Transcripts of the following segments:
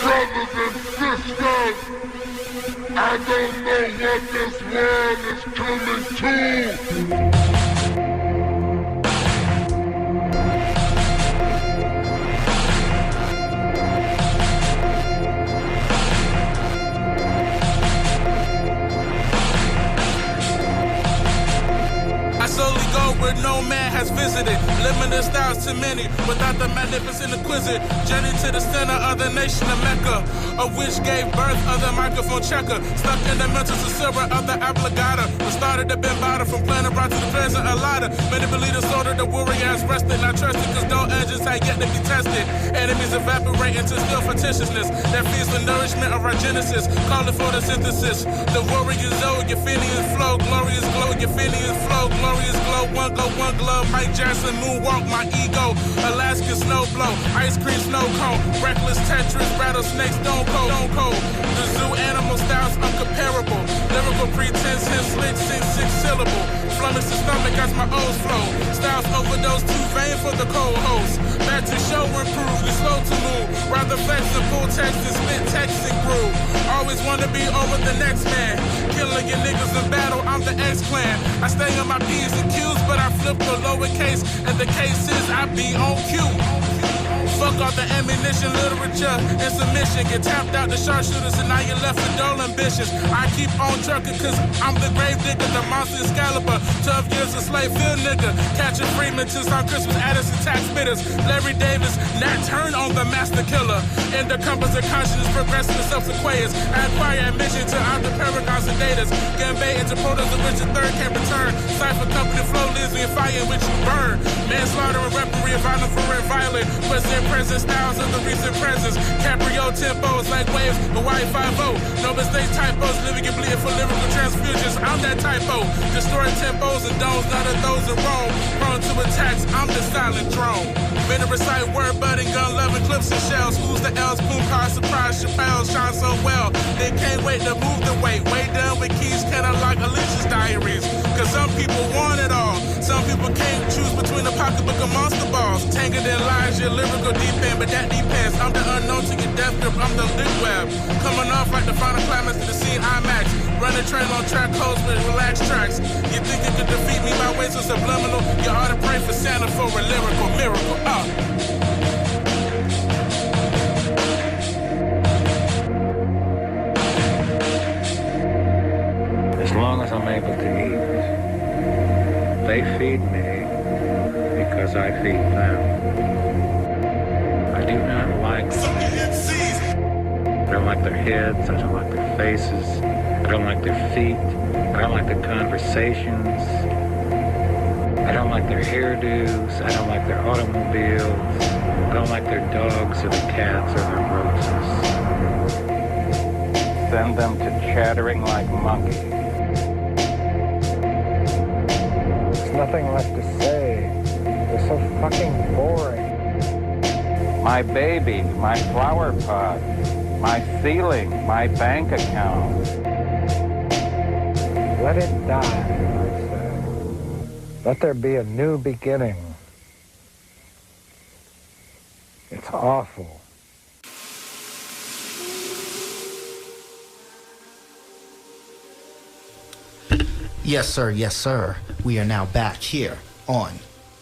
Brothers and sisters, I don't know what this world is coming to. I slowly go where no man has visited. Limited styles to many, without the magnificent exquisite. Journey to the center of the nation of Mecca, of which gave birth of the microphone checker. Stuck in the mental silver of the obligata. The started the Bimbada from planet right to the present Alada. Many believe the sword of the warrior has rested, not trusted, cause no edges had yet to be tested. Enemies evaporate into still fictitiousness that feeds the nourishment of our genesis. Call it photosynthesis. The warrior's old, your Phineas flow, glorious glow, your Phineas flow, glorious glow, one go, one glove, Mike Jackson, moonwalk, my ego, Alaskan snow blow, ice cream snow cone, reckless Tetris, rattlesnake, stone cold, stone cold. The zoo animal styles uncomparable, lyrical pretense, hence slick, six syllable. Flummox the stomach as my O's flow, styles overdose, too vain for the co-host. Back to show improve, you slow to move, rather flex and pull text and spit text and groove. Always wanna be over the next man, killing your niggas in battle, I'm the X-Clan. I stay on my P's and Q's, but I flip the lowercase, and the case is I be on cue. Fuck all the ammunition, literature, and submission. Get tapped out the sharpshooters, and now you're left with dull ambitions. I keep on trucking, cause I'm the grave digger, the monster Excalibur. 12 years a slave, field nigga. Catching Freeman, Tucson Christmas, Addison, tax bitters. Larry Davis, Nat Turn on the master killer. In the compass of consciousness, progressive and self-sequoias. I acquire admission to out the paragons and datas. Getting bait into protos of which the third can't return. Cypher company flow lives me in fire in which you burn. Manslaughter and referee, violent for red violet. Present styles of the recent presence. Caprio tempos like waves, Hawaii 5-0. No mistakes, typos, living and bleeding for lyrical transfusions. I'm that typo. Destroy tempos and domes, none of those are wrong. Prone to attacks, I'm the silent drone. Been to recite word budding, gun loving clips and shells. Who's the L's, boom car, surprise, Chappelle shine so well. They can't wait to move the weight. Way down with keys, can unlock Alicia's diaries. Cause some people want it all. Some people can't choose between a pocketbook and monster balls. Tangled in lies, your lyrical deep end, but that depends. I'm the unknown to your death grip, I'm the lit web. Coming off like the final climax to the scene IMAX. Running train on track codes with relaxed tracks. You think you could defeat me? My ways are subliminal. You ought to pray for Santa for a lyrical miracle. As long as I'm able to eat, they feed me because I feed them. I do not like them. I don't like their heads, I don't like their faces, I don't like their feet, I don't like their conversations, I don't like their hairdos, I don't like their automobiles, I don't like their dogs or their cats or their roses. Send them to chattering like monkeys. There's nothing left to say. They're so fucking boring. My baby, my flower pot, my ceiling, my bank account. Let it die, I say. Let there be a new beginning. It's awful. Yes, sir. Yes, sir. We are now back here on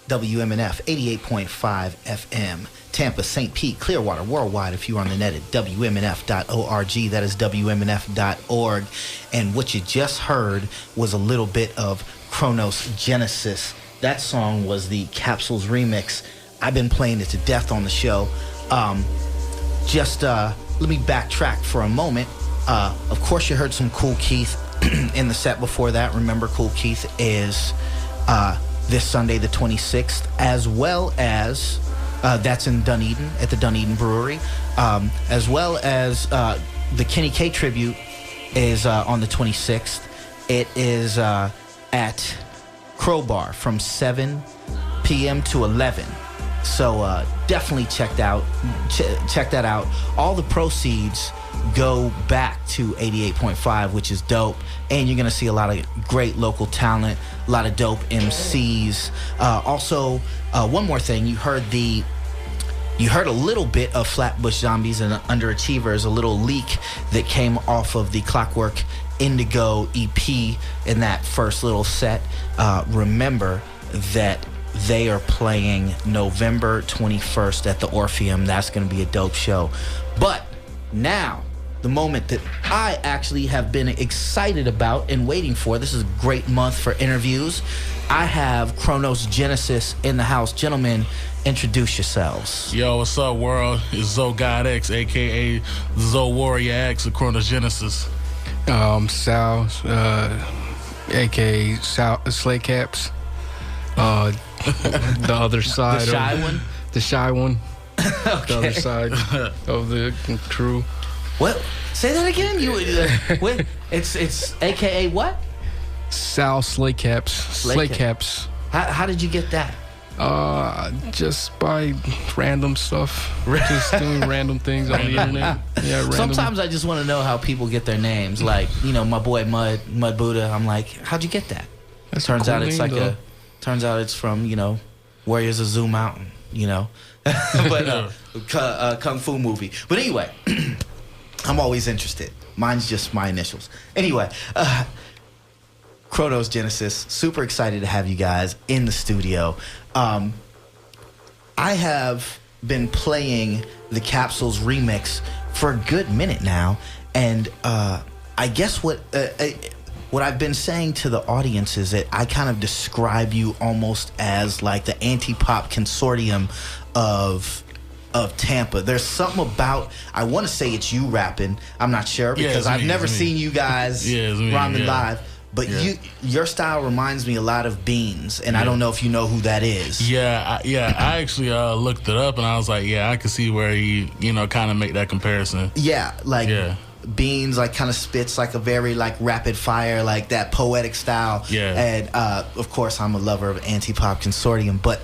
WMNF 88.5 FM. Tampa, St. Pete, Clearwater, worldwide if you're on the net at WMNF.org. That is WMNF.org. And what you just heard was a little bit of Kronos Genesis. That song was the Capsules remix. I've been playing it to death on the show. Let me backtrack for a moment. Of course, you heard some Kool Keith in the set before that. Remember, Kool Keith is this Sunday, the 26th, as well as that's in Dunedin at the Dunedin Brewery, as well as the Kenny K tribute is on the 26th. It is at Crowbar from 7 p.m. to 11. So definitely check that out. All the proceeds go back to 88.5, which is dope. And you're going to see a lot of great local talent, a lot of dope MCs. Also, one more thing. You heard a little bit of Flatbush Zombies and Underachievers, a little leak that came off of the Clockwork Indigo EP in that first little set. Remember that they are playing November 21st at the Orpheum. That's going to be a dope show. But now, the moment that I actually have been excited about and waiting for. This is a great month for interviews. I have Kronos Genesis in the house. Gentlemen, introduce yourselves. Yo, what's up, world? It's Zo God X, a.k.a. Zo Warrior X of Kronos Genesis. Sal, a.k.a. Slay Caps. The other side. The shy one? The shy one. Okay. The other side of the crew. What? Say that again? What? It's AKA what? Sal Slay Caps. Slay Caps. How did you get that? Just by random stuff. Just doing random things on the internet. Yeah, random. Sometimes I just want to know how people get their names. Like, my boy Mud Buddha. I'm like, how'd you get that? Turns out it's from, Warriors of Zoom Mountain, but Kung Fu movie. But anyway, I'm always interested. Mine's just my initials. Anyway, Kronos Genesis, super excited to have you guys in the studio. I have been playing the Capsules remix for a good minute now, and I guess what I've been saying to the audience is that I kind of describe you almost as like the anti-pop consortium of Tampa. There's something about, I want to say it's you rapping. I'm not sure because I've never seen you guys rhyming live. But your style reminds me a lot of Beans, and I don't know if you know who that is. I actually looked it up, and I was like, I could see where he, kind of make that comparison. Beans kind of spits like a very rapid fire, like that poetic style. And of course I'm a lover of anti-pop consortium, but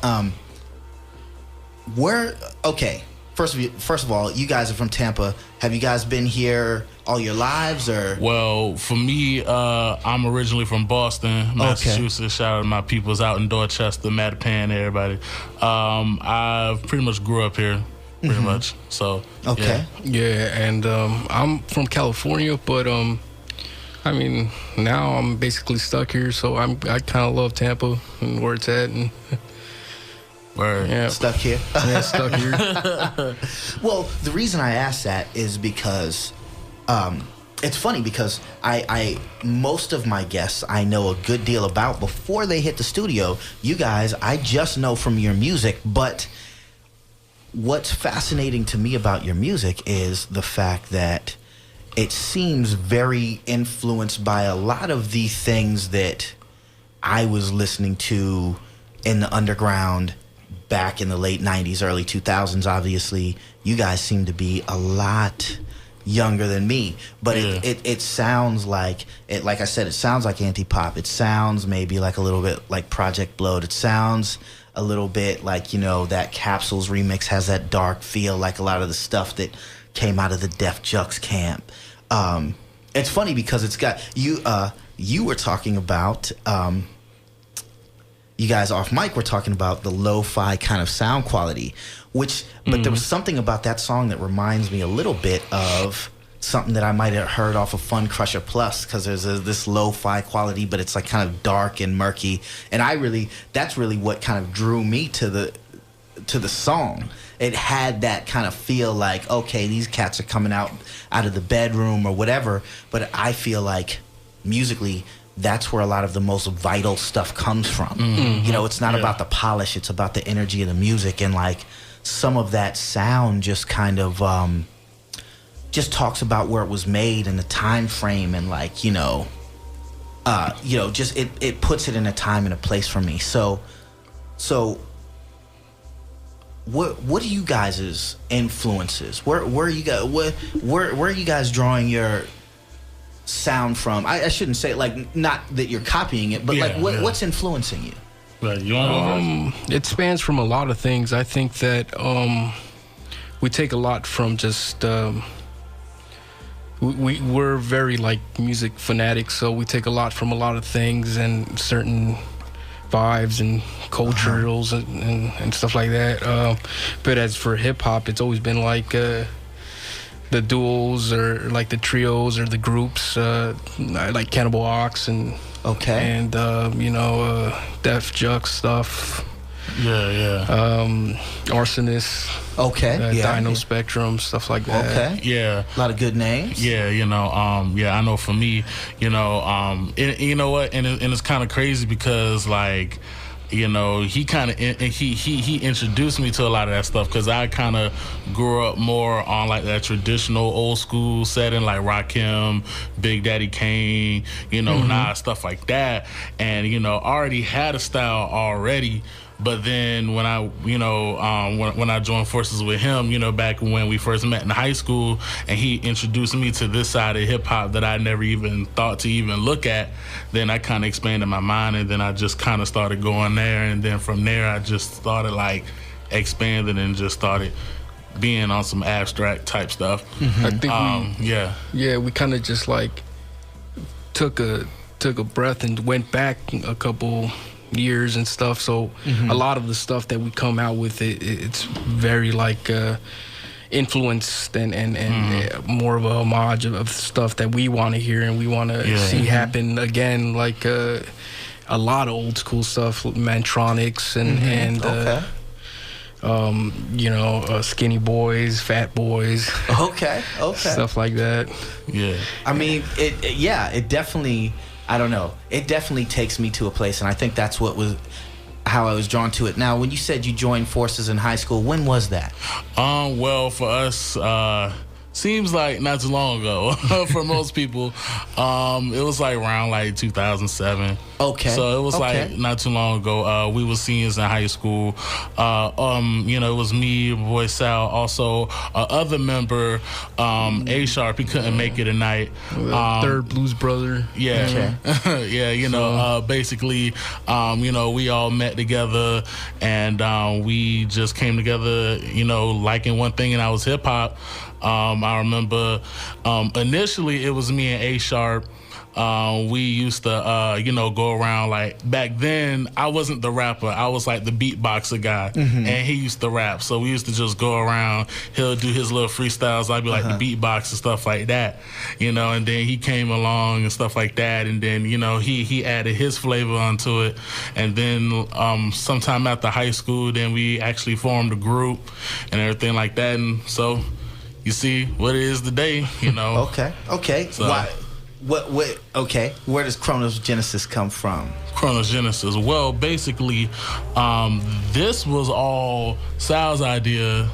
first of all, you guys are from Tampa. Have you guys been here all your lives, or? Well, for me, I'm originally from Boston, Massachusetts. Okay. Shout out to my peoples out in Dorchester, Mattapan, everybody. I pretty much grew up here. Pretty much. So okay. And I'm from California, but now I'm basically stuck here, so I kind of love Tampa and where it's at, and stuck here. Stuck here. Well, the reason I asked that is because it's funny because I most of my guests I know a good deal about before they hit the studio. You guys, I just know from your music, but what's fascinating to me about your music is the fact that it seems very influenced by a lot of the things that I was listening to in the underground back in the late 90s, early 2000s. Obviously, you guys seem to be a lot younger than me, but it sounds like I said, it sounds like anti-pop. It sounds maybe like a little bit like Project Blowed. It sounds a little bit like, that Capsules remix has that dark feel, like a lot of the stuff that came out of the Def Jux camp. It's funny because it's got you were talking about you guys off mic were talking about the lo-fi kind of sound quality, but there was something about that song that reminds me a little bit of something that I might have heard off of Fun Crusher Plus, because there's this lo-fi quality, but it's like kind of dark and murky, and that's really what kind of drew me to the song. It had that kind of feel like, okay, these cats are coming out of the bedroom or whatever, but I feel like musically that's where a lot of the most vital stuff comes from. It's not about the polish, it's about the energy of the music, and some of that sound just kind of just talks about where it was made and the time frame, and just it puts it in a time and a place for me. So what are you guys' influences? Where are you guys? Where are you guys drawing your sound from? I shouldn't say not that you're copying it, but what's influencing you? Right. You want to go first? It spans from a lot of things. I think that we take a lot from just we're very like music fanatics, so we take a lot from a lot of things and certain vibes and culturals and stuff like that. But as for hip hop, it's always been like the duos or like the trios or the groups, like Cannibal Ox and Def Jux stuff. Arsonist. Dino Spectrum, stuff like that. A lot of good names. I know for me, you know what, and it's kind of crazy because like, you know, he introduced me to a lot of that stuff because I kind of grew up more on like that traditional old school setting, like Rakim, Big Daddy Kane, you know, Nas, stuff like that, and you know, already had a style already. But then when I, you know, when I joined forces with him, you know, back when we first met in high school, and he introduced me to this side of hip hop that I never even thought to even look at, then I kind of expanded my mind, and then I just kind of started going there, and then from there I just started like expanding and just started being on some abstract type stuff. I think we kind of just like took a breath and went back a couple years and stuff, so a lot of the stuff that we come out with, it's very like influenced and more of a homage of stuff that we want to hear and we want to see happen again, like a lot of old school stuff, Mantronics and Skinny Boys, Fat Boys, stuff like that. I mean, it definitely, I don't know, it definitely takes me to a place, and I think that's how I was drawn to it. Now, when you said you joined forces in high school, when was that? Well, for us, seems like not too long ago. For most people, it was like around like 2007. So it was like not too long ago. We were seniors in high school. You know, it was me, boy Sal, also other member, A Sharp. He couldn't make it tonight. Third Blues Brother. You know, basically, you know, we all met together and we just came together, you know, liking one thing, and that was hip hop. I remember initially it was me and A Sharp. We used to, you know, go around, like, back then, I wasn't the rapper. I was, like, the beatboxer guy, and he used to rap. So we used to just go around. He'll do his little freestyles. I'd be, like, the beatbox and stuff like that, you know, and then he came along and stuff like that, and then, you know, he added his flavor onto it, and then sometime after high school, then we actually formed a group and everything like that, and so you see what it is today, you know. So, where does Kronos Genesis come from? Kronos Genesis. Well, basically, this was all Sal's idea.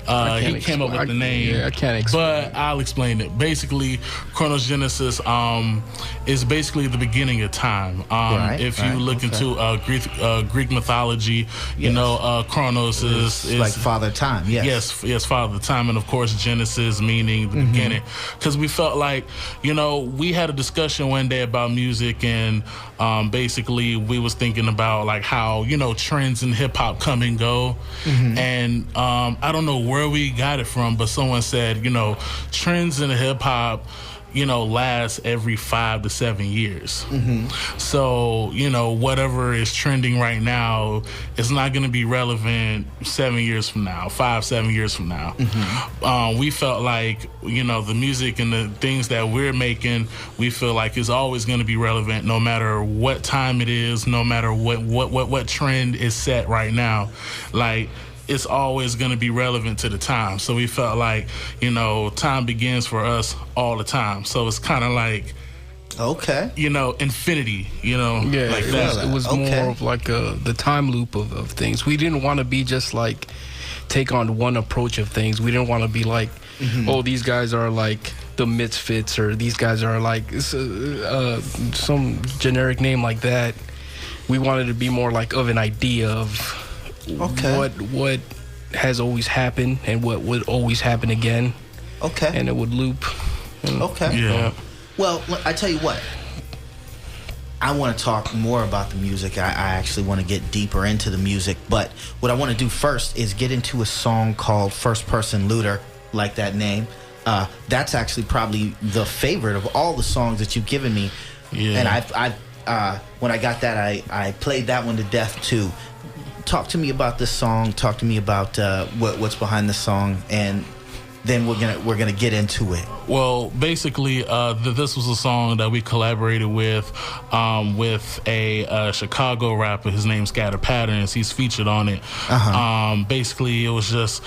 He came up with the name. I can't explain. But I'll explain it. Basically, Kronos Genesis is basically the beginning of time. If you look into Greek mythology, you know, Kronos is like Father Time. Yes, Father Time, and of course Genesis meaning the beginning. Because we felt like, you know, we had a discussion one day about music, and basically we was thinking about like how, you know, trends in hip hop come and go, and I don't know where we got it from, but someone said, you know, trends in hip hop, you know, last every 5 to 7 years. So, you know, whatever is trending right now is not going to be relevant 7 years from now, 5-7 years from now. We felt like, you know, the music and the things that we're making, we feel like is always going to be relevant no matter what time it is, no matter what trend is set right now. Like, it's always going to be relevant to the time. So we felt like, you know, time begins for us all the time. So it's kind of like, you know, infinity, you know, like that. It was more of like the time loop of things. We didn't want to be just like take on one approach of things. We didn't want to be like, oh, these guys are like the Misfits, or these guys are like some generic name like that. We wanted to be more like of an idea of what has always happened and what would always happen again. And it would loop. Well, I tell you what. I want to talk more about the music. I actually want to get deeper into the music. But what I want to do first is get into a song called First Person Looter, like that name. That's actually probably the favorite of all the songs that you've given me. Yeah. And when I got that, I played that one to death too. Talk to me about this song. Talk to me about what's behind the song, and then we're gonna get into it. Well, basically, this was a song that we collaborated with a Chicago rapper. His name's Scatter Patterns. He's featured on it. Basically, it was just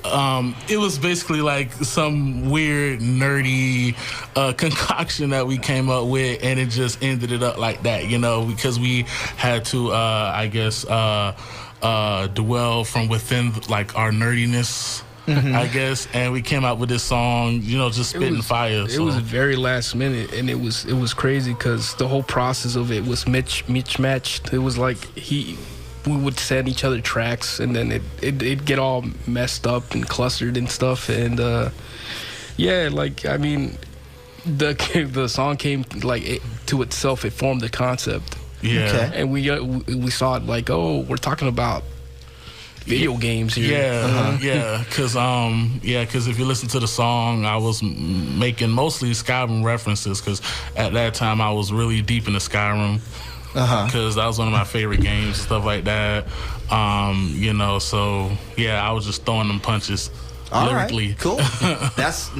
like some weird nerdy concoction that we came up with, and it just ended it up like that, because we had to dwell from within like our nerdiness. I guess, and we came out with this song, just spitting fire. It was very last minute, and it was crazy because the whole process of it was mismatched. It was like we would send each other tracks, and then it'd get all messed up and clustered and stuff. And the song came to itself. It formed the concept. Yeah, okay. And we saw it like, oh, we're talking about video games here. Because if you listen to the song, I was making mostly Skyrim references, because at that time I was really deep into Skyrim, because that was one of my favorite games and stuff like that. I was just throwing them punches. All lyrically. Right, cool. That's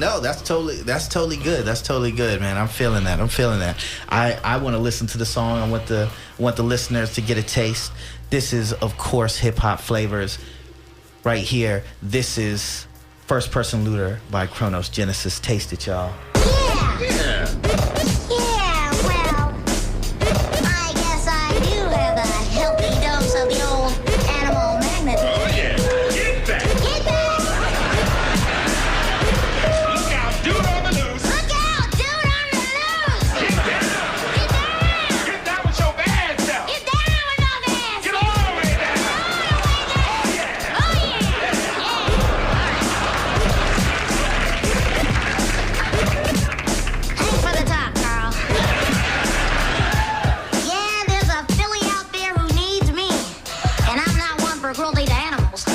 totally good. That's totally good, man. I'm feeling that. I want to listen to the song. I want the listeners to get a taste. This is, of course, hip hop flavors right here. This is First Person Looter by Kronos Genesis. Taste it, y'all. Yeah, well, I guess I do have a healthy dose of the old animal magnetism. Oh yeah, get back. Look out, dude on the loose. Get down with your bad self. Get all the way down. Thanks for the talk, Carl. Yeah, there's a filly out there who needs me, and I'm not one for cruelty to animals.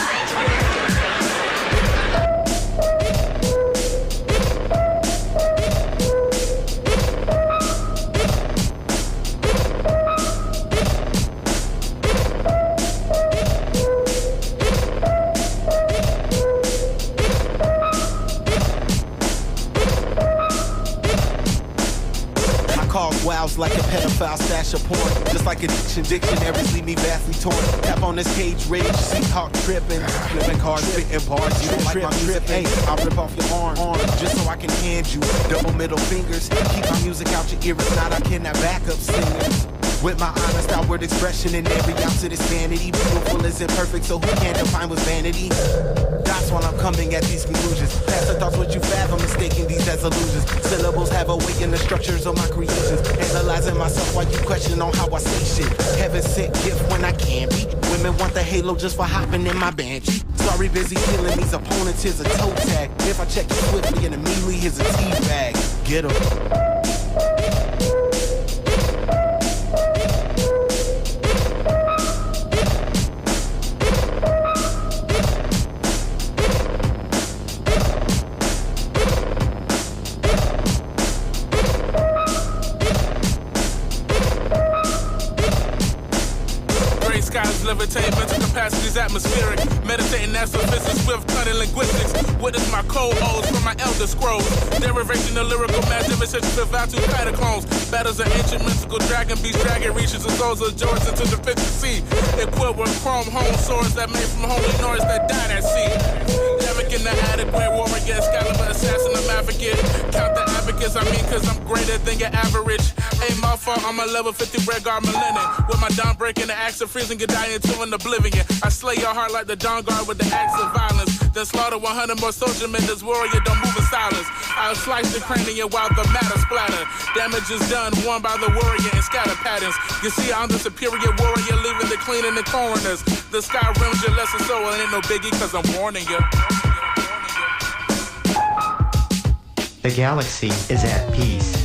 I cause wows like a pedophile stash of porn. Just like addiction, dictionaries leave me vastly torn. Tap on this cage rage, see talk tripping. Flipping cards, spitting bars, you don't like my music. Hey, I'll rip off your arm, just so I can hand you double middle fingers. Keep my music out your ear, if not I cannot backup singers. With my honest outward expression in every ounce of this vanity. Beautiful isn't perfect, so who can define what's vanity? That's why I'm coming at these conclusions. Past the thoughts what you fathom, mistaking these as illusions. Syllables have a weight in the structures of my creations. Analyzing myself while you question on how I say shit. Heaven sent gift when I can be. Women want the halo just for hopping in my banshee. Sorry, busy killing these opponents, here's a toe tag. If I check you swiftly and immediately, here's a tea bag. Get 'em. Levitate mental capacities atmospheric. Meditating astrophysics with cunning linguistics. Witness my cold O's from my elder scrolls. Derivation of lyrical mathematicians to vow to catacombs. Battles of ancient mystical dragon beasts. Dragon reaches the souls of George into deficiency. Equipped with chrome home swords that made from holy noise that died at sea. Yammic in the attic, great warrior, Excalibur, assassin of advocate. Count the advocates, cause I'm greater than your average. Aim my fault, I'm a level 50 red guard millennium. With my dawn breaking the axe of freezing, get dying to an oblivion. I slay your heart like the dawn guard with the axe of violence. Then slaughter 100 more soldier men, this warrior don't move in silence. I'll slice the cranium while the matter splatter. Damage is done, won by the warrior in scatter patterns. You see, I'm the superior warrior, leaving the clean and the coroners. The sky rims your lesser soul, and ain't no biggie, cause I'm warning you. The galaxy is at peace.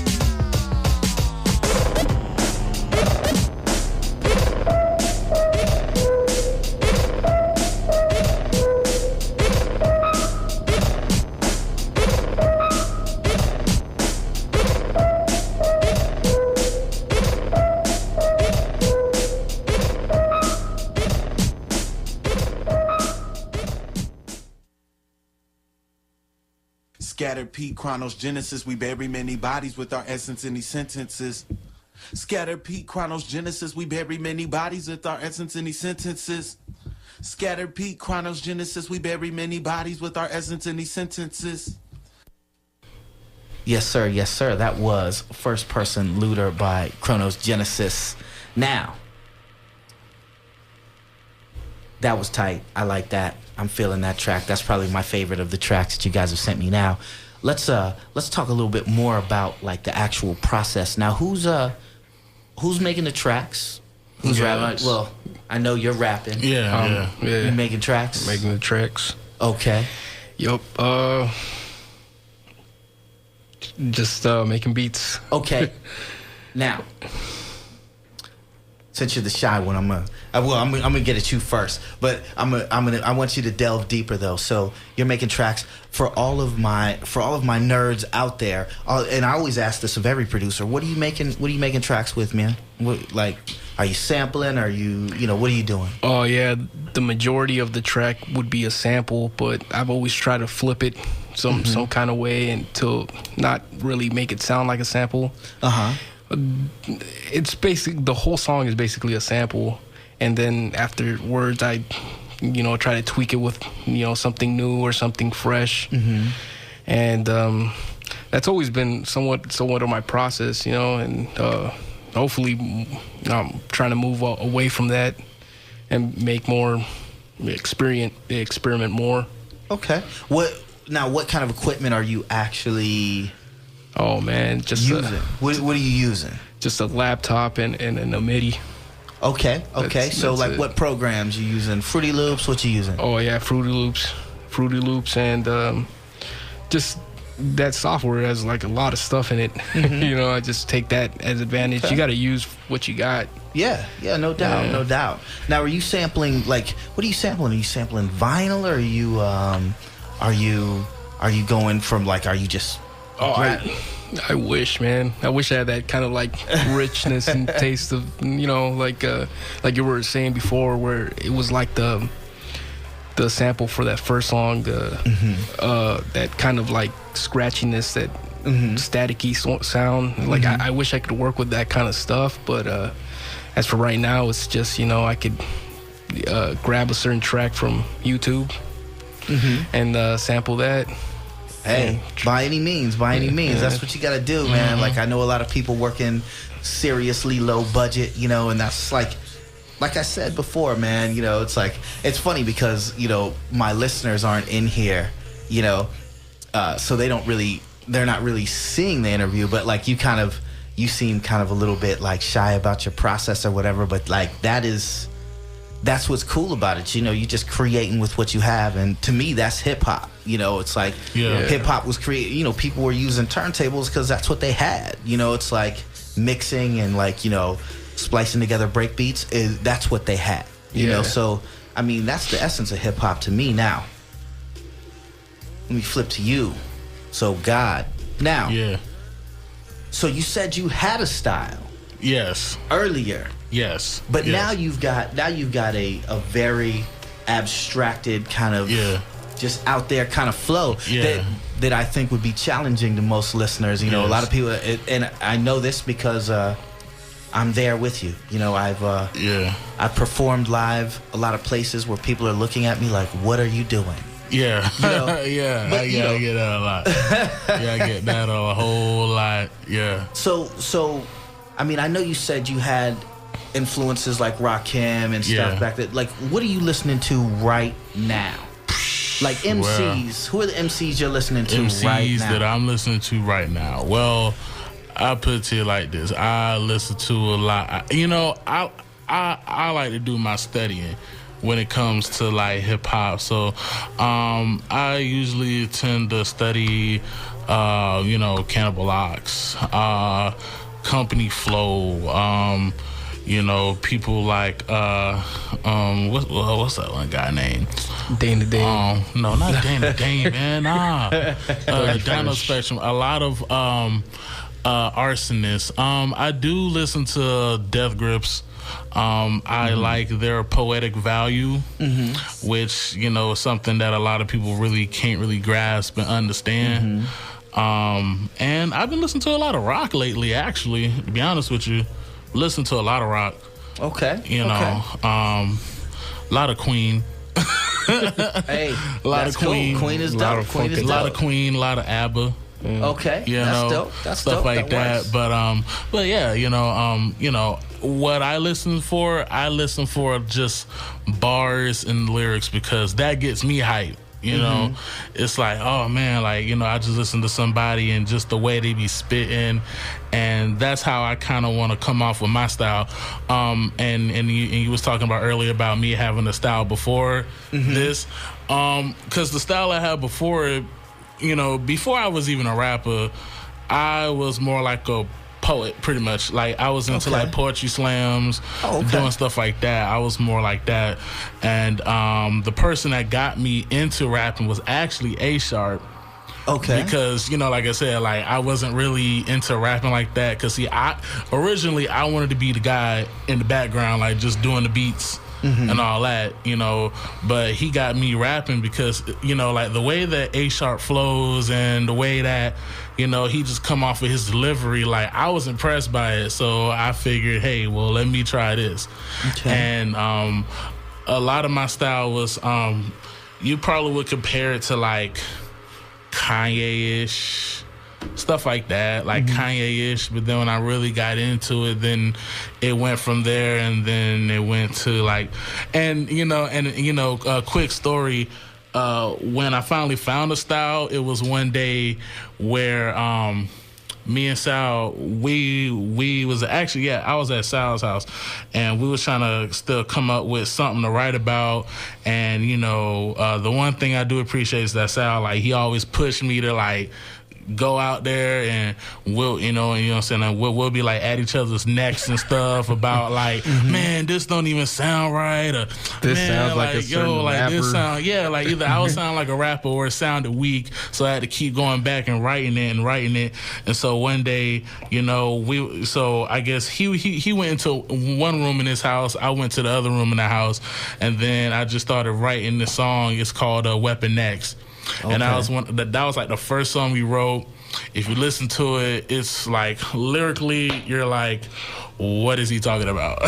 Scattered Pete, Kronos Genesis, we bury many bodies with our essence in these sentences. Scattered Pete, Kronos Genesis, we bury many bodies with our essence in these sentences. Scattered Pete, Kronos Genesis, we bury many bodies with our essence in these sentences. Yes, sir. Yes, sir. That was First Person Looter by Kronos Genesis. Now, that was tight. I like that. I'm feeling that track. That's probably my favorite of the tracks that you guys have sent me now. Let's talk a little bit more about like the actual process. Now, who's making the tracks? Who's rapping? Well, I know you're rapping. Yeah. You making tracks? Making the tracks. Okay. Yup. Just making beats. Okay. Now, since you're the shy one, I'm gonna get at you first. But I want you to delve deeper though. So you're making tracks for all of my nerds out there. And I always ask this of every producer. What are you making tracks with, man? Like, are you sampling? Are you what are you doing? Oh yeah, the majority of the track would be a sample, but I've always tried to flip it some kind of way and to not really make it sound like a sample. It's the whole song is basically a sample, and then afterwards I try to tweak it with something new or something fresh. And that's always been somewhat of my process, and hopefully I'm trying to move away from that and make more experiment more. Okay. What kind of equipment are you actually Oh man, just using? What are you using? Just a laptop and a MIDI. Okay. So like, what programs you using? Fruity Loops? What you using? Oh yeah, Fruity Loops, and just that software has like a lot of stuff in it. I just take that as advantage. Okay. You got to use what you got. Yeah, no doubt. Now, are you sampling what are you sampling? Are you sampling vinyl, or are you going from are you just? I wish, man. I wish I had that kind of like richness and taste of, like you were saying before, where it was like the sample for that first song, that kind of like scratchiness, that staticky sound. Like I wish I could work with that kind of stuff, but as for right now, it's just I could grab a certain track from YouTube and sample that. Hey, by any means. That's what you got to do, man. Like, I know a lot of people working seriously low budget, and that's like I said before, man, it's like, it's funny because, my listeners aren't in here, so they're not really seeing the interview, but like you seem kind of a little bit like shy about your process or whatever, but like that's what's cool about it. You're just creating with what you have. And to me, that's hip hop. It's like hip hop was created, people were using turntables because that's what they had. It's like mixing and splicing together break beats. That's what they had. So, I mean, that's the essence of hip hop to me. Now, let me flip to you. So, God. Now. Yeah. So you said you had a style. Yes. Earlier. Yes. But now you've got a very abstracted kind of just out there kind of flow that I think would be challenging to most listeners. A lot of people, and I know this because I'm there with you. I've performed live a lot of places where people are looking at me like, "What are you doing?" Yeah. I get that a lot. I get that a whole lot. Yeah. So, I mean, I know you said you had influences like Rakim and stuff back then. Like, what are you listening to right now? Like MCs, who are the MCs you're listening to right now? MCs that I'm listening to right now. Well, I put it to you like this. I listen to a lot. I like to do my studying when it comes to like hip hop. So, I usually tend to study, Cannibal Ox, Company Flow, people like what's that one guy named? Dana Dane. No, not Dana Dane, man. Dino Spectrum. A lot of arsonists. I do listen to Death Grips I like their poetic value, which, you know, is something that a lot of people really can't really grasp and understand. And I've been listening to a lot of rock lately, actually, to be honest with you. Listen to a lot of rock. Okay. You know, a lot of Queen. Hey, a lot of Queen. Cool. Queen is dope. A lot of Queen, a lot of ABBA. Okay, you that's know, dope. That's stuff dope. like that. But yeah, you know, what I listen for just bars and lyrics, because that gets me hyped. You know, it's like, oh man, like, you know, I just listen to somebody and just the way they be spitting, and that's how I kind of want to come off with my style. And you was talking about earlier about me having a style before this, because the style I had before, you know, before I was even a rapper, I was more like a poet, pretty much. Like, I was into like poetry slams, doing stuff like that. I was more like that. And the person that got me into rapping was actually A-Sharp. Okay. Because, you know, like I said, like, I wasn't really into rapping like that. Because, see, originally I wanted to be the guy in the background, like, just doing the beats and all that, you know. But he got me rapping because, you know, like, the way that A-Sharp flows and the way that, you know, he just come off with his delivery, like, I was impressed by it. So I figured, hey, well, let me try this. And a lot of my style was, you probably would compare it to, like, Kanye-ish, stuff like that, like Kanye-ish. But then when I really got into it, then it went from there, and then it went to, like, and a quick story. When I finally found a style, it was one day where me and Sal, we was actually, I was at Sal's house, and we was trying to still come up with something to write about. And, you know, the one thing I do appreciate is that Sal, like, he always pushed me to, like, go out there, and we'll, you know what I'm saying, we'll be like at each other's necks and stuff about, like, man, this don't even sound right, or this man, sounds like a certain like rapper. This sound, like, either I would sound like a rapper or it sounded weak, so I had to keep going back and writing it. And so one day, you know, so I guess he went into one room in his house, I went to the other room in the house, and then I just started writing this song. It's called Weapon X. And that was like the first song we wrote. If you listen to it, it's like, lyrically, you're like, what is he talking about?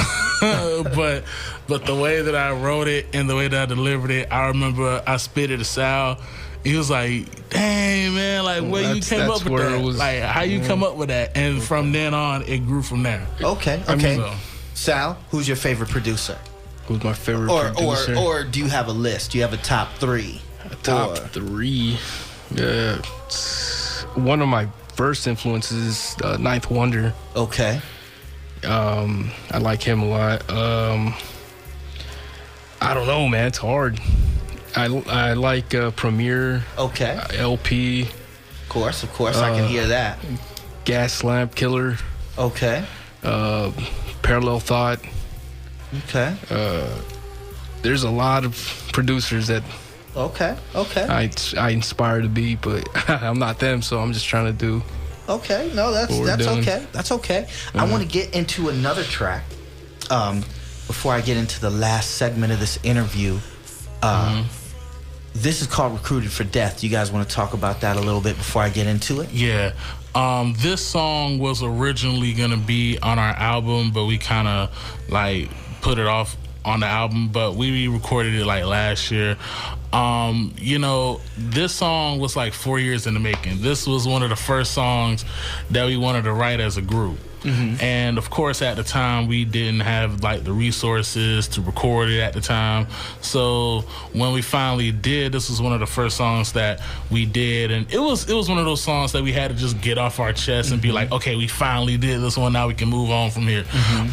but the way that I wrote it and the way that I delivered it, I remember I spit it to Sal. He was like, dang, man, like, where you came up with that? Like, how you come up with that? And from then on, it grew from there. Okay. Sal, who's your favorite producer? Who's my favorite producer? Or do you have a list? Do you have a top three? Top three. Yeah. One of my first influences is Ninth Wonder. Okay. I like him a lot. I don't know, man. It's hard. I like Premier. Okay. LP. Of course, I can hear that. Gas Lamp Killer. Okay. Parallel Thought. Okay. There's a lot of producers that I inspire to be, but I'm not them, so I'm just trying to do. Okay, no, that's okay. That's okay. I want to get into another track before I get into the last segment of this interview. This is called Recruited for Death. You guys want to talk about that a little bit before I get into it? Yeah. This song was originally going to be on our album, but we kind of, like, put it off on the album, but we recorded it, like, last year. You know, this song was like 4 years in the making. This was one of the first songs that we wanted to write as a group. And of course, at the time, we didn't have, like, the resources to record it at the time. So when we finally did, this was one of the first songs that we did, and it was one of those songs that we had to just get off our chest and be like, okay, we finally did this one. Now we can move on from here.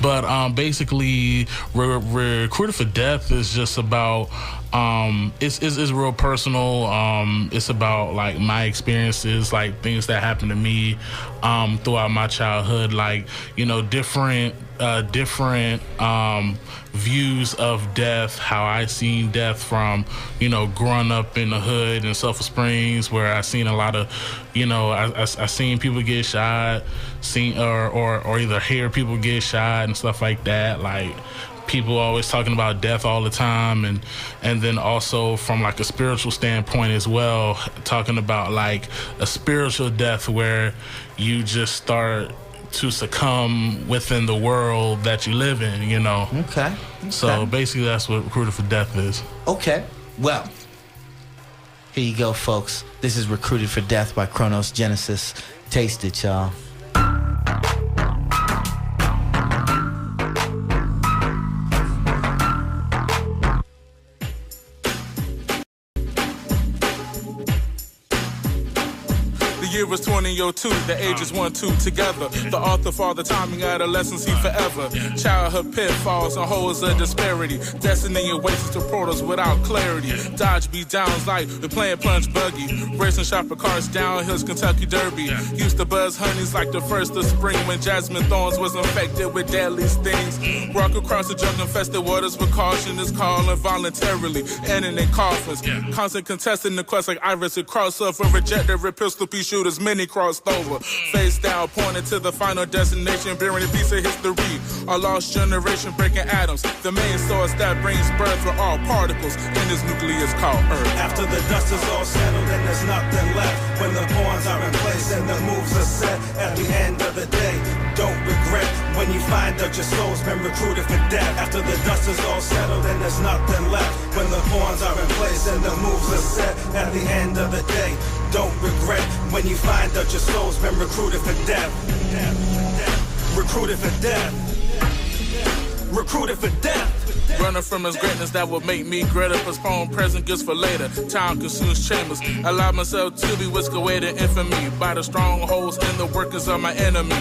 But basically, Recruited for Death is just about it's real personal. It's about like my experiences, like things that happened to me throughout my childhood, like, you know, different views of death, how I seen death from, you know, growing up in the hood in Sulphur Springs, where I seen a lot of, you know, I seen people get shot, or either hear people get shot and stuff like that, like people always talking about death all the time, and then also from like a spiritual standpoint as well, talking about like a spiritual death where you just start to succumb within the world that you live in, you know. Okay. So basically that's what Recruited for Death is. Okay. Well, here you go, folks. This is Recruited for Death by Kronos Genesis. Taste it, y'all. The year was 2002, the ages 1, 2 together. The author, father, timing, adolescence, he forever. Childhood pitfalls and holes of disparity. Destiny and wastes to portals without clarity. Dodge beat downs like we playing punch buggy. Racing shopper cars down hills, Kentucky Derby. Used to buzz honeys like the first of spring when jasmine thorns was infected with deadly stings. Walk across the drug-infested waters with caution is calling voluntarily. Ending in coffins. Constant contesting the quest like Iris and crossover. Rejected with pistol pea shooters, many crossed over. Face down, pointed to the final destination, bearing a piece of history. Our lost generation breaking atoms. The main source that brings birth for all particles in this nucleus called Earth. After the dust is all settled and there's nothing left, when the pawns are in place and the moves are set, at the end of the day, don't regret when you find out your soul's been recruited for death. After the dust is all settled and there's nothing left, when the pawns are in place and the moves are set, at the end of the day, don't regret when you find out your soul's been recruited for death. Recruited for death. Recruited for death. Running from his greatness that would make me greater. Postpone present gifts for later. Time consumes chambers. Allow myself to be whisked away to infamy by the strongholds and the workers of my enemy.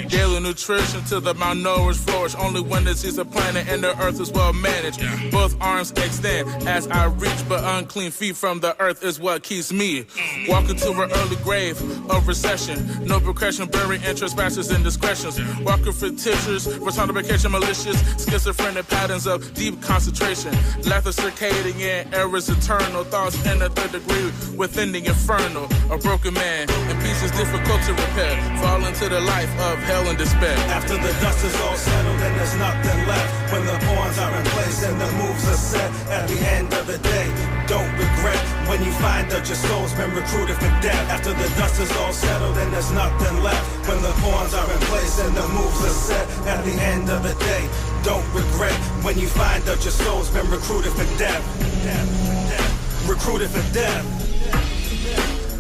Daily nutrition to the malnourished flourish. Only when it sees a planet and the earth is well managed. Both arms extend as I reach, but unclean feet from the earth is what keeps me. Walking to an early grave of recession. No progression, burying trespassers and discretions. Walking fictitious, return to vacation malicious. Schizophrenic patterns of deep concentration. Laughter circadian errors eternal. Thoughts in the third degree within the infernal. A broken man in pieces difficult to repair. Fall into the life of hell and despair. After the dust is all settled and there's nothing left, when the pawns are in place and the moves are set, at the end of the day, don't regret when you find out your soul's been recruited for death. After the dust is all settled and there's nothing left, when the pawns are in place and the moves are set, at the end of the day, don't regret when you find out your soul's been recruited for death. Recruited for death.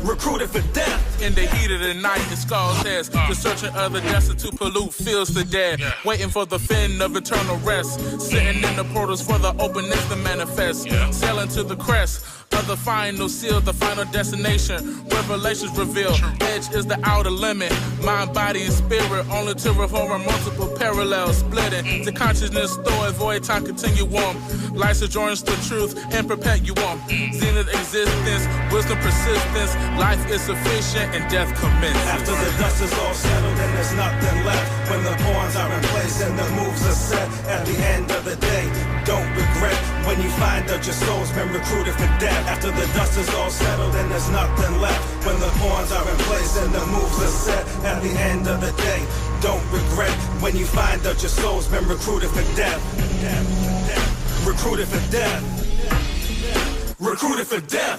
Recruited for death. In the heat of the night, the skull's heads. The searching of the destitute pollute fills the dead. Waiting for the fin of eternal rest. Sitting in the portals for the openness to manifest. Sailing to the crest of the final seal, the final destination. Revelations reveal. Edge is the outer limit. Mind, body, and spirit. Only to reform multiple parallels. Splitting. The consciousness stored. Void time continuum. Life's adjoins the truth and perpetuum. Zenith existence. Wisdom persistence. Life is sufficient and death commences. After the dust is all settled and there's nothing left, when the pawns are in place and the moves are set, at the end of the day, don't regret when you find out your soul's been recruited for death. After the dust is all settled and there's nothing left, when the pawns are in place and the moves are set, at the end of the day, don't regret when you find out your soul's been recruited for death. Recruited for death. Recruited for death.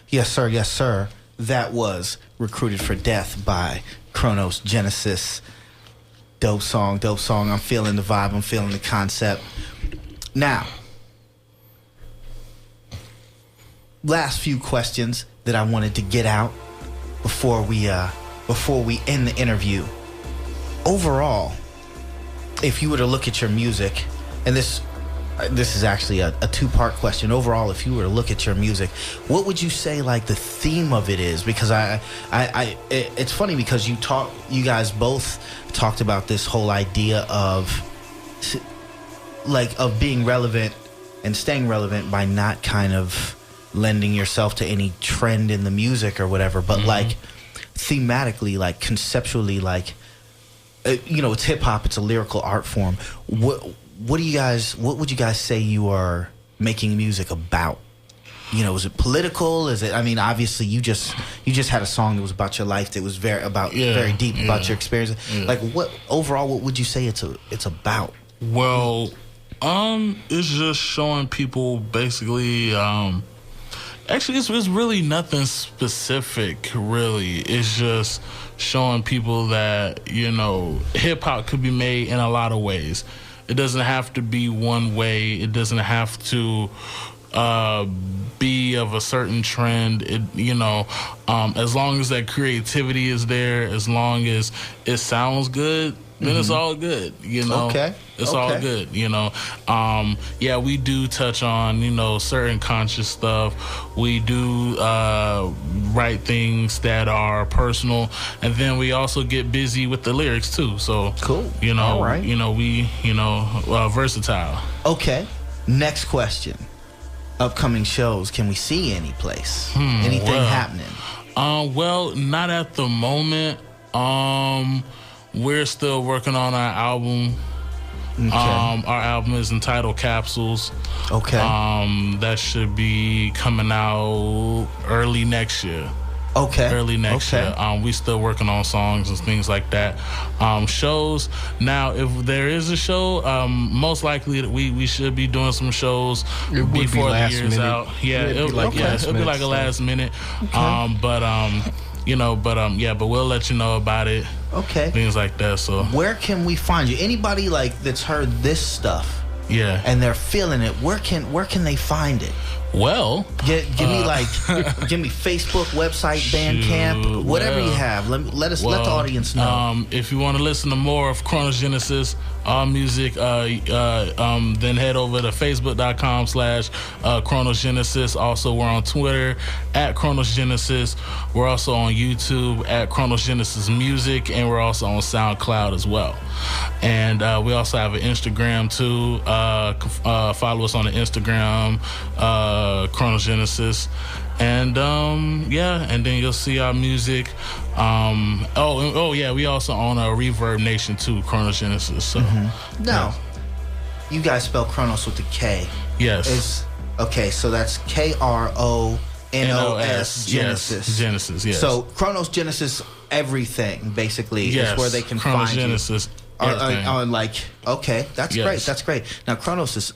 Yes, sir. Yes, sir. that was Recruited for Death by Kronos Genesis. Dope song. I'm feeling the vibe. I'm feeling the concept. Now, last few questions that I wanted to get out before we end the interview. Overall, if you were to look at your music, and this is actually a two-part question. Overall, if you were to look at your music, what would you say like the theme of it is? Because it's funny because you guys both talked about this whole idea of being relevant and staying relevant by not kind of lending yourself to any trend in the music or whatever, but like thematically, like conceptually, like it's hip hop, it's a lyrical art form. What would you guys say you are making music about? Is it political? Is it? I mean, obviously, you just had a song that was about your life, that was very deep about your experience. Yeah. Like, what would you say it's about? Well, it's just showing people basically. Actually, it's really nothing specific. Really, it's just showing people that hip hop could be made in a lot of ways. It doesn't have to be one way. It doesn't have to be of a certain trend. As long as that creativity is there, as long as it sounds good, then it's all good. Okay. It's all good. We do touch on certain conscious stuff. We do write things that are personal, and then we also get busy with the lyrics too. So cool. All right. We versatile. Okay. Next question. Upcoming shows, can we see any place? Anything happening? Well, not at the moment. We're still working on our album. Okay. Our album is entitled Capsules. Okay. That should be coming out early next year. Okay. Early next year. We still working on songs and things like that. Shows. Now, if there is a show, most likely we should be doing some shows before the year's out. Yeah, it'll be like a last minute. Okay. But we'll let you know about it. Okay. Things like that. So where can we find you? Anybody that's heard this stuff? Yeah. And they're feeling it. Where can they find it? Well, give me Facebook, website, Bandcamp, whatever you have. Let the audience know. If you want to listen to more of Kronos Genesis music, then head over to facebook.com/Kronos Genesis. Also, we're on Twitter @Kronos Genesis. We're also on YouTube @Kronos Genesis Music, and we're also on SoundCloud as well. And we also have an Instagram too. Follow us on the Instagram. Kronos Genesis, and and then you'll see our music. We also own a Reverb Nation too, Kronos Genesis. So now, you guys spell Kronos with a K. Yes. So that's KRONOS Genesis. Yes. Genesis. Yes. So Kronos Genesis, everything basically is where they can Kronos find Genesis, you. That's great. That's great. Now Kronos is.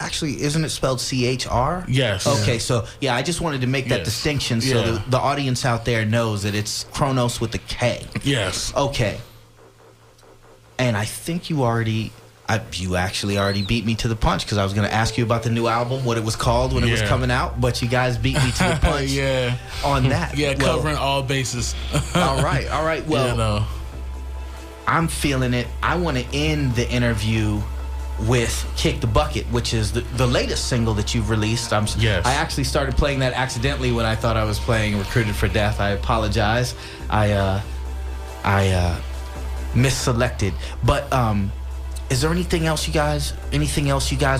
Actually, isn't it spelled CHR? Yes. Okay, so I just wanted to make that distinction so the audience out there knows that it's Kronos with a K. Yes. Okay. And I think you actually already beat me to the punch, because I was going to ask you about the new album, what it was called when it was coming out, but you guys beat me to the punch on that. Covering all bases. All right. Well, I'm feeling it. I want to end the interview with Kick the Bucket, which is the latest single that you've released. I actually started playing that accidentally when I thought I was playing Recruited for Death. I apologize. I misselected. But is there anything else you guys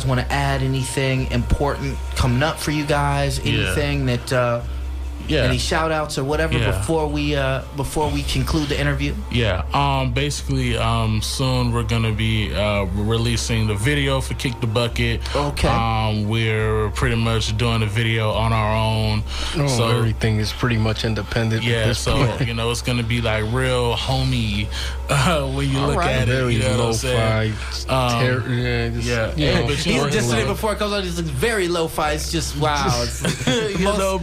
want to add? Anything important coming up for you guys? Anything that any shout outs or whatever before we conclude the interview? Basically soon we're gonna be releasing the video for Kick the Bucket. Okay. We're pretty much doing the video on our own. So everything is pretty much independent. It's gonna be like real homey when you look at it. Very lo-fi. But you just said it before it comes out. It's very lo-fi. It's just wow.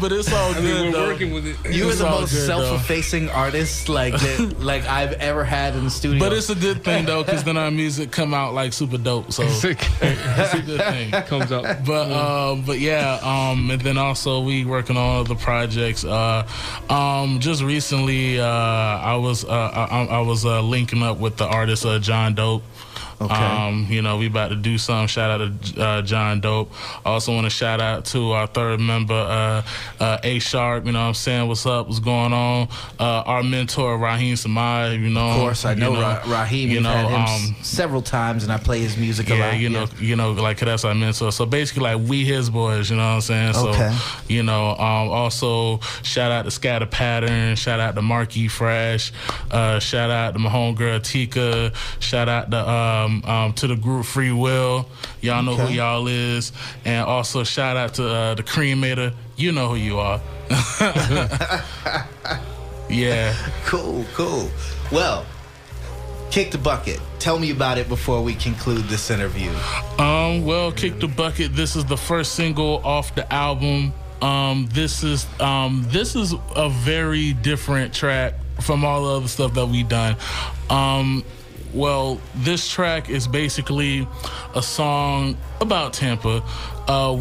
but it's all good. enjoy though. working with it. You are It's the all most good, though. self-effacing artist like I've ever had in the studio. But it's a good thing though, because then our music come out like super dope. So it's a good thing. Comes out. But yeah, and then also we working on other projects. Just recently, I was linking up with the artist John Dope. Okay. You know, we about to do something. Shout out to John Dope. I also want to shout out to our third member, A Sharp. You know what I'm saying? What's up? What's going on? Our mentor, Raheem Samad. You know, Of course, I know Raheem. You know, had him several times, and I play his music a lot. you know, like that's our mentor. So basically, like we his boys. You know what I'm saying? So, Okay. you know, also shout out to Scatter Pattern. Shout out to Marky Fresh. Shout out to my homegirl Tika. Shout out to the group Free Will. Y'all know who y'all is. And also shout out to the Cremator. You know who you are. Yeah. Cool. Well, Kick the Bucket. Tell me about it before we conclude this interview. Well, Kick the Bucket. This is the first single off the album. This is a very different track from all the other stuff that we've done. Well, this track is basically a song about Tampa.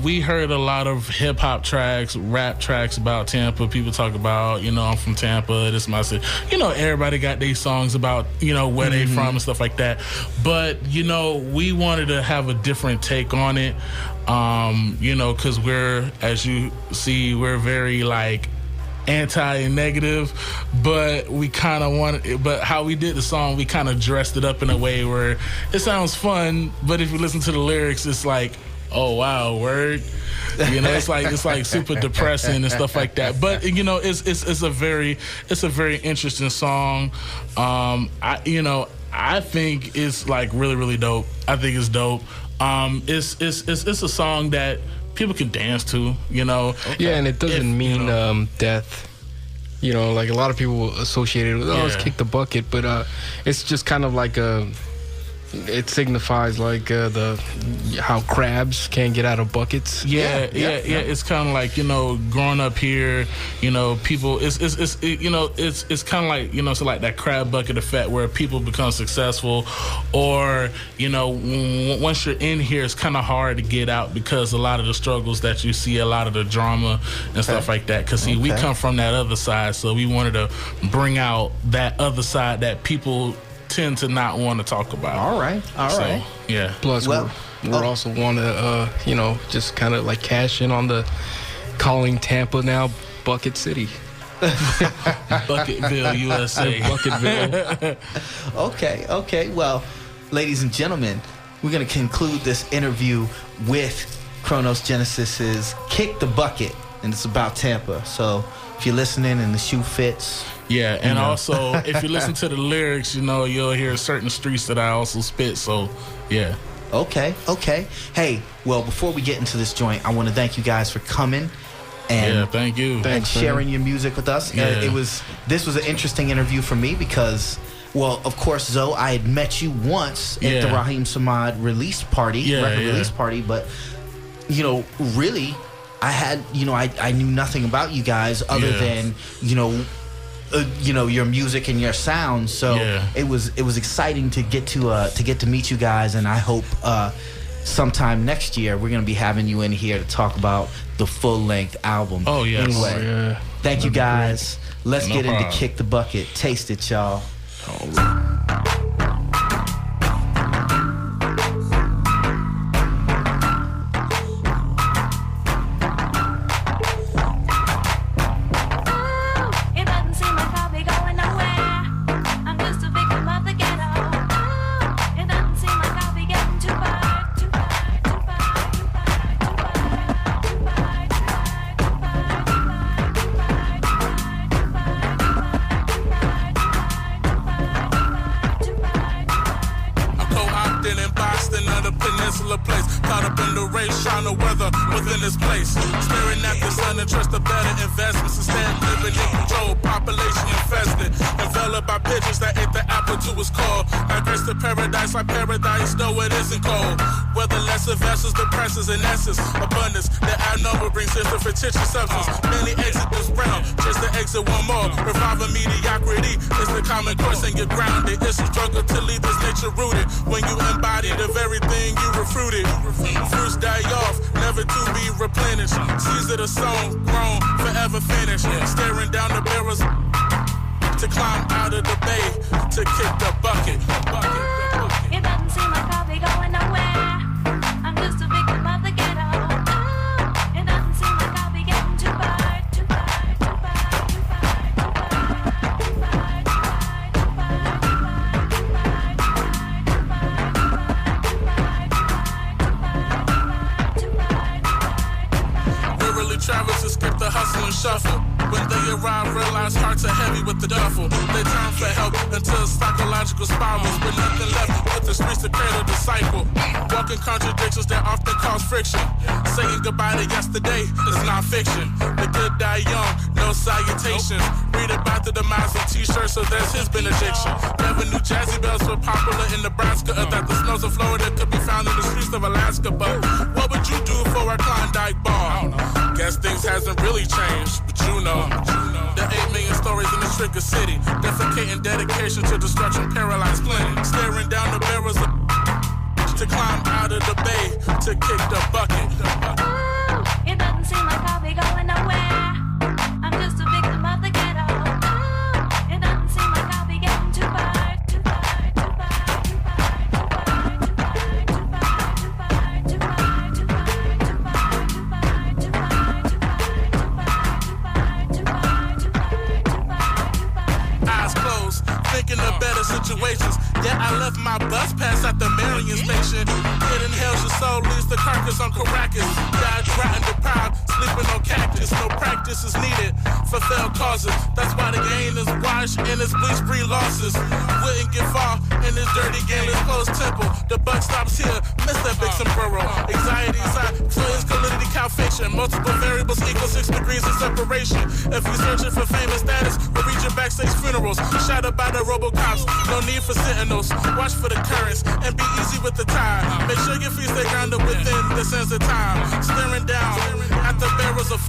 We heard a lot of hip hop tracks, rap tracks about Tampa. People talk about, you know, I'm from Tampa, this is my city. You know, everybody got their songs about, you know, where they from and stuff like that. But, you know, we wanted to have a different take on it. You know, because we're, as you see, we're very like anti and negative, but we kind of wanted, but how we did the song, we kind of dressed it up in a way where it sounds fun, but if you listen to the lyrics, it's like, oh wow, word, you know, it's like super depressing and stuff like that. But you know, it's a very interesting song. I think it's like really dope. I think it's dope. It's a song that people can dance to, you know. Yeah, and it doesn't mean death. You know, like a lot of people associate it with, let's kick the bucket, but it's just kind of like it signifies like how crabs can't get out of buckets. Yeah. It's kind of like, you know, growing up here, you know, people. It's kind of like, you know, so like that crab bucket effect where people become successful, or you know, once you're in here, it's kind of hard to get out because a lot of the struggles that you see, a lot of the drama and stuff like that. Because see, we come from that other side, so we wanted to bring out that other side that people tend to not want to talk about. All right. Yeah. Plus, we're also want to, you know, just kind of like cash in on the calling Tampa now Bucket City. Bucketville, USA. Bucketville. Okay. Well, ladies and gentlemen, we're going to conclude this interview with Kronos Genesis's Kick the Bucket, and it's about Tampa. So if you're listening and the shoe fits. Yeah, and also, if you listen to the lyrics, you know, you'll hear certain streets that I also spit, so, yeah. Okay. Hey, well, before we get into this joint, I want to thank you guys for coming and thank you. and sharing your music with us. Yeah. This was an interesting interview for me because, well, of course, Zoe, I had met you once at the Raheem Samad release party, release party, but, you know, really, I had, you know, I knew nothing about you guys other than, you know, your music and your sound. So it was exciting to get to meet you guys, and I hope sometime next year we're gonna be having you in here to talk about the full length album. Oh yes. Anyway, thank you guys. Let's get into Kick the Bucket. Taste it, y'all. All right. Peninsula place. Caught up in the race, trying to weather within this place. Staring at the sun and trust the better investments. Instead, living in control, population infested. Enveloped by pigeons that ate the apple to its core. Migrates to paradise like paradise, though it isn't cold. Whether lesser vessels, depresses in essence. Abundance, the abnormal brings this to fictitious substance. Many exit this round, just to exit one more. Reviving mediocrity is the common course and get grounded. It's a struggle to leave this nature rooted. When you embody the very thing you refruited. Fruits die off, never to be replenished. Seeds of the sown, grown, forever finished. Staring down the barrels to climb out of the bay, to kick the bucket. It doesn't seem like I'll be going nowhere. I'm just a victim of the ghetto. It doesn't seem like I'll be getting too far, too far, too far, too far, too far, too far, too far, too far, too far. Wearily travel to skip the hustle and shuffle. When they arrive, realize hearts are heavy with the duffel. They turn for help until psychological spirals, with nothing left but the streets to cradle the cycle. Walking contradictions that often cause friction. Saying goodbye to yesterday is non-fiction. The good die young, no salutations. Read about the demise of t-shirts, so there's his benediction. Never knew jazzy bells were popular in Nebraska, or that the snows of Florida could be found in the streets of Alaska. But what would you do for a Klondike bar? Guess things hasn't really changed, but you know. The 8 million stories in the trigger city. Defecating dedication to destruction, paralyzed plenty. Staring down the barrels of to climb out of the bay, to kick the bucket. Ooh, it doesn't seem like I'll be going nowhere. I'm just a victim of the ghetto. Ooh, it doesn't seem like I'll be getting too far, too far, too far, too far, too far, too far, too far, too far, too far, too far, too far, too far, too far, too far, too far, too far. Eyes closed, thinking of better situations. Yeah, I left my bus pass at the Marion station. Hidden hell's your soul leaves the carcass on Caracas. Died rotten deprived, sleeping on cactus. No practice is needed for failed causes. That's why the game is washed in its bleach-free losses. Wouldn't get far in this dirty gameless closed temple. The buck stops here, miss that big sombrero. Anxiety's high, fluids, validity, calfiction. Multiple variables equal 6 degrees of separation. If you're searching for fame and status, we'll reach your backstage funerals. Shadowed by the Robocops, no need for sentinels. Watch for the currents and be easy with the tide. Make sure your feet stay grounded within the sense of time. Staring down at the barrels of